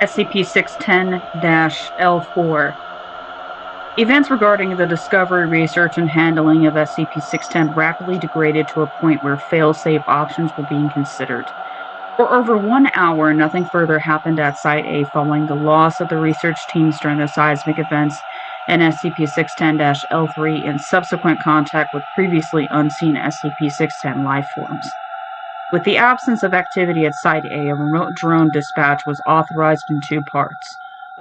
SCP-610-L4. Events regarding the discovery, research, and handling of SCP-610 rapidly degraded to a point where fail-safe options were being considered. For over 1 hour, nothing further happened at Site-A following the loss of the research teams during the seismic events in SCP-610-L3 and subsequent contact with previously unseen SCP-610 lifeforms. With the absence of activity at Site-A, a remote drone dispatch was authorized in 2 parts.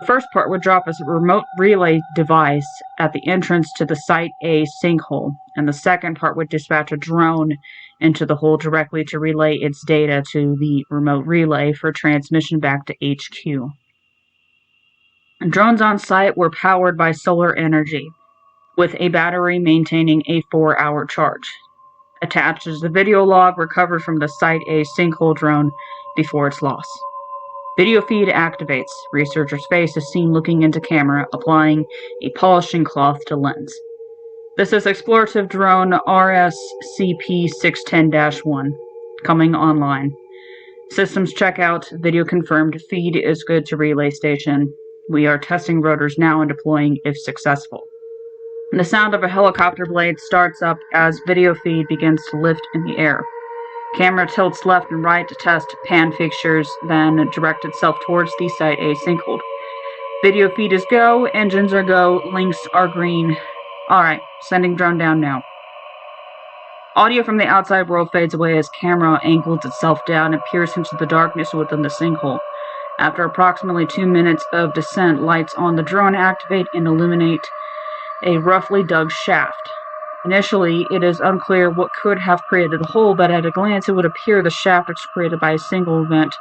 The first part would drop a remote relay device at the entrance to the Site-A sinkhole, and the second part would dispatch a drone into the hole directly to relay its data to the remote relay for transmission back to HQ. Drones on site were powered by solar energy, with a battery maintaining a 4-hour charge. Attached is the video log recovered from the Site-A sinkhole drone before its loss. Video feed activates. Researcher's face is seen looking into camera, applying a polishing cloth to lens. This is explorative drone SCP-610-1, coming online. Systems checkout, video confirmed, feed is good to relay station. We are testing rotors now and deploying if successful. The sound of a helicopter blade starts up as video feed begins to lift in the air. Camera tilts left and right to test pan fixtures, then direct itself towards the Site-A sinkhole. Video feed is go, engines are go, links are green. Alright, sending drone down now. Audio from the outside world fades away as camera angles itself down and peers into the darkness within the sinkhole. After approximately 2 minutes of descent, lights on the drone activate and illuminate a roughly dug shaft. Initially, it is unclear what could have created the hole, but at a glance it would appear the shaft was created by a single event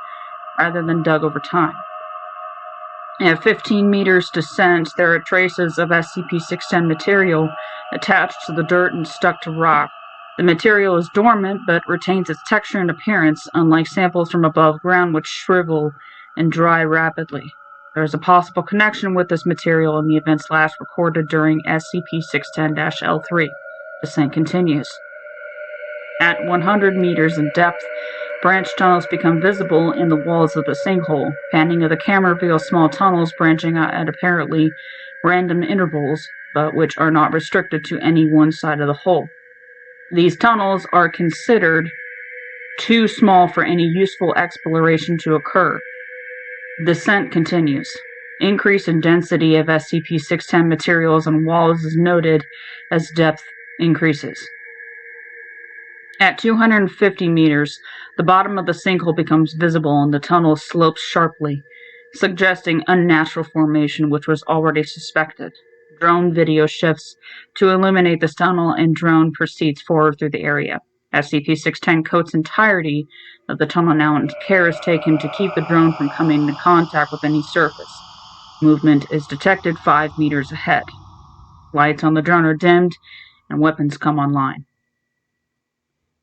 rather than dug over time. At 15 meters descent, there are traces of SCP-610 material attached to the dirt and stuck to rock. The material is dormant but retains its texture and appearance, unlike samples from above ground which shrivel and dry rapidly. There is a possible connection with this material in the events last recorded during SCP-610-L3. Descent continues. At 100 meters in depth, branch tunnels become visible in the walls of the sinkhole. Panning of the camera reveals small tunnels branching out at apparently random intervals, but which are not restricted to any one side of the hole. These tunnels are considered too small for any useful exploration to occur. Descent continues. Increase in density of SCP-610 materials on walls is noted as depth increases. At 250 meters, the bottom of the sinkhole becomes visible and the tunnel slopes sharply, suggesting unnatural formation which was already suspected. Drone video shifts to illuminate this tunnel and drone proceeds forward through the area. SCP-610 coats entirety of the tunnel now and care is taken to keep the drone from coming into contact with any surface. Movement is detected 5 meters ahead. Lights on the drone are dimmed and weapons come online.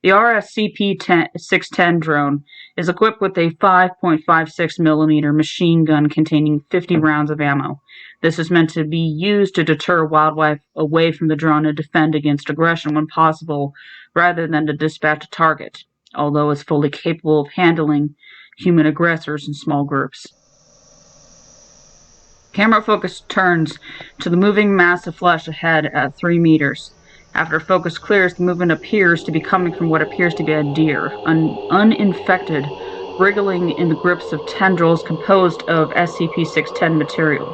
The SCP-610 drone is equipped with a 5.56mm machine gun containing 50 rounds of ammo. This is meant to be used to deter wildlife away from the drone and defend against aggression when possible, rather than to dispatch a target, although it's fully capable of handling human aggressors in small groups. Camera focus turns to the moving mass of flesh ahead at 3 meters. After focus clears, the movement appears to be coming from what appears to be a deer, uninfected, wriggling in the grips of tendrils composed of SCP-610 material.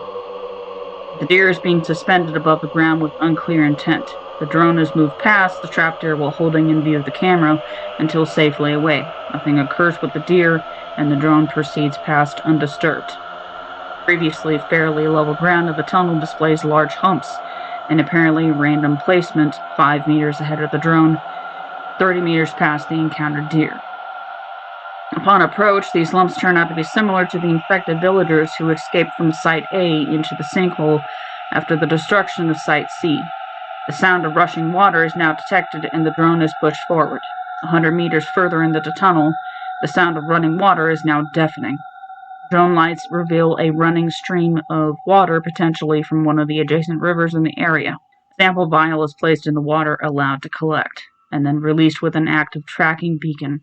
The deer is being suspended above the ground with unclear intent. The drone is moved past the trapped deer while holding in view of the camera until safely away. Nothing occurs with the deer, and the drone proceeds past undisturbed. Previously fairly level ground of the tunnel displays large humps, an apparently random placement 5 meters ahead of the drone, 30 meters past the encountered deer. Upon approach, these lumps turn out to be similar to the infected villagers who escaped from Site-A into the sinkhole after the destruction of Site-C. The sound of rushing water is now detected and the drone is pushed forward. 100 meters further into the tunnel, the sound of running water is now deafening. Drone lights reveal a running stream of water, potentially from one of the adjacent rivers in the area. A sample vial is placed in the water allowed to collect, and then released with an active tracking beacon.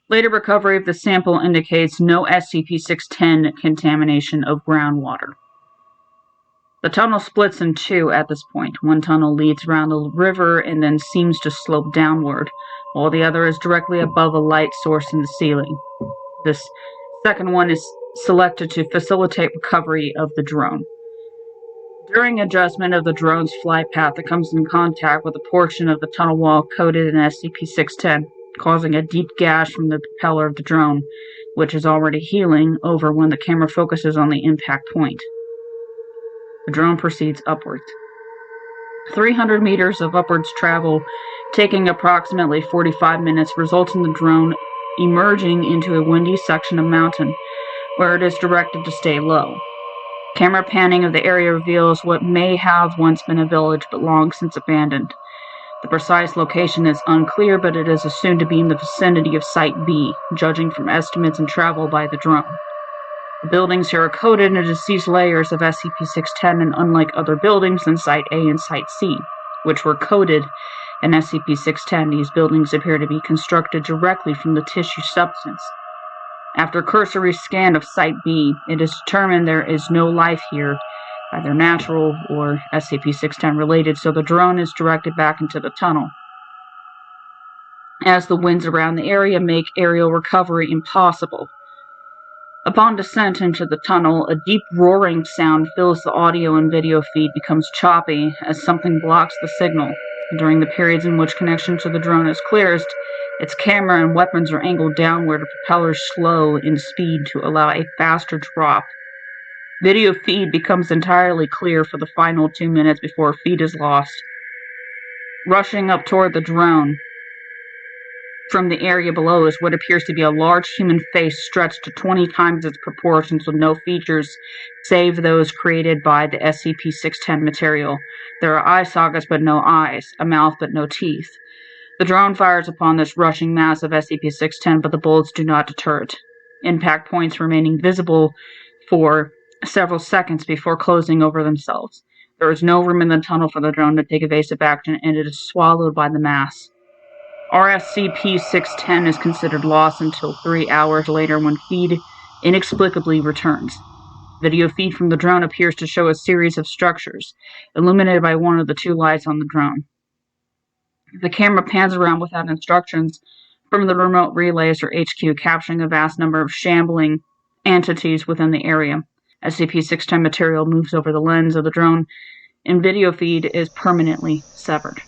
Later recovery of the sample indicates no SCP-610 contamination of groundwater. The tunnel splits in two at this point. One tunnel leads around the river and then seems to slope downward, while the other is directly above a light source in the ceiling. This second one is selected to facilitate recovery of the drone. During adjustment of the drone's flight path, it comes in contact with a portion of the tunnel wall coated in SCP-610, causing a deep gash from the propeller of the drone, which is already healing over when the camera focuses on the impact point. The drone proceeds upwards. 300 meters of upwards travel, taking approximately 45 minutes, results in the drone emerging into a windy section of mountain, where it is directed to stay low. Camera panning of the area reveals what may have once been a village, but long since abandoned. The precise location is unclear, but it is assumed to be in the vicinity of Site B, judging from estimates and travel by the drone. The buildings here are coated in deceased layers of SCP-610, and unlike other buildings in Site A and Site C, which were coated in SCP-610, these buildings appear to be constructed directly from the tissue substance. After a cursory scan of Site B, it is determined there is no life here, either natural or SCP-610 related, so the drone is directed back into the tunnel. As the winds around the area make aerial recovery impossible. Upon descent into the tunnel, a deep roaring sound fills the audio and video feed, becomes choppy as something blocks the signal. During the periods in which connection to the drone is clearest, its camera and weapons are angled downward, the propellers slow in speed to allow a faster drop. Video feed becomes entirely clear for the final 2 minutes before feed is lost. Rushing up toward the drone from the area below is what appears to be a large human face stretched to 20 times its proportions with no features save those created by the SCP-610 material. There are eye sockets but no eyes, a mouth but no teeth. The drone fires upon this rushing mass of SCP-610, but the bullets do not deter it. Impact points remaining visible for several seconds before closing over themselves. There is no room in the tunnel for the drone to take evasive action, and it is swallowed by the mass. SCP-610 is considered lost until 3 hours later when feed inexplicably returns. Video feed from the drone appears to show a series of structures, illuminated by one of the two lights on the drone. The camera pans around without instructions from the remote relays or HQ, capturing a vast number of shambling entities within the area. SCP-610 material moves over the lens of the drone, and video feed is permanently severed.